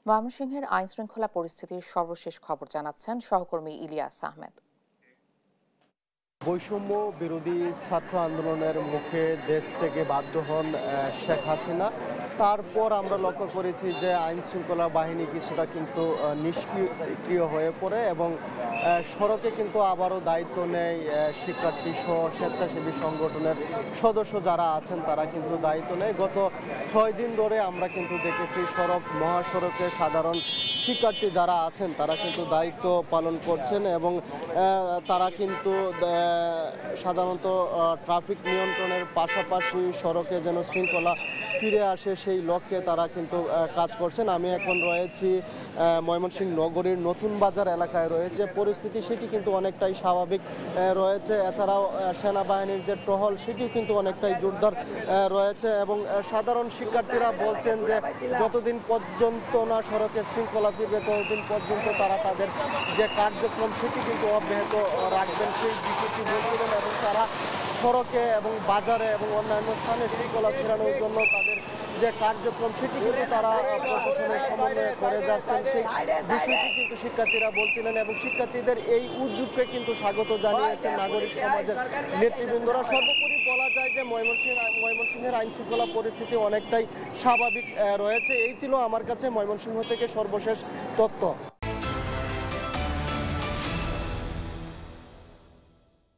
ময়মনসিংহের আইনশৃঙ্খলা পরিস্থিতির সর্বশেষ খবর জানাচ্ছেন সহকর্মী ইলিয়াস আহমেদ। বৈষম্য বিরোধী ছাত্র আন্দোলনের মুখে দেশ থেকে বাধ্য হন শেখ হাসিনা। তারপর আমরা লক্ষ্য করেছি যে আইন শৃঙ্খলা বাহিনী কিছুটা কিন্তু নিষ্ক্রিয় হয়ে পড়ে এবং সড়কে কিন্তু আবারও দায়িত্ব নেয় শিক্ষার্থী সহ স্বেচ্ছাসেবী সংগঠনের সদস্য যারা আছেন তারা কিন্তু দায়িত্ব নেয়। গত 6 দিন ধরে আমরা কিন্তু দেখেছি মহাসড়কে সাধারণ শিক্ষার্থী যারা আছেন তারা কিন্তু দায়িত্ব পালন করছেন এবং তারা কিন্তু সাধারণত ট্রাফিক নিয়ন্ত্রণের পাশাপাশি সড়কে যেন শৃঙ্খলা ফিরে আসে সেই লক্ষ্যে তারা কিন্তু কাজ করছেন। আমি এখন রয়েছি ময়মনসিংহ নগরীর নতুন বাজার এলাকায় রয়েছে, পরিস্থিতি সেটি কিন্তু অনেকটাই স্বাভাবিক রয়েছে। এছাড়াও সেনাবাহিনীর যে টহল সেটিও কিন্তু অনেকটাই জোরদার রয়েছে এবং সাধারণ শিক্ষার্থীরা বলছেন যে যতদিন পর্যন্ত না সড়কে শৃঙ্খলা ফিরবে ততদিন পর্যন্ত তারা তাদের যে কার্যক্রম সেটি কিন্তু অব্যাহত রাখবেন সেই বিষয়টি বলছিলেন এবং তারা সড়কে এবং বাজারে এবং অন্যান্য স্থানে শৃঙ্খলা ফেরানোর জন্য তাদের যে কার্যক্রম সেটি কিন্তু তারা প্রশাসনের সমন্বয়ে করে যাচ্ছেন সেই বিষয়টি কিন্তু শিক্ষার্থীরা বলছিলেন এবং শিক্ষার্থীদের এই উদ্যোগকে কিন্তু স্বাগত জানিয়েছেন নাগরিক সমাজের নেতৃবৃন্দরা। সর্বোপরি বলা যায় যে ময়মনসিংহের আইন শৃঙ্খলা পরিস্থিতি অনেকটাই স্বাভাবিক রয়েছে। এই ছিল আমার কাছে ময়মনসিংহ থেকে সর্বশেষ তথ্য।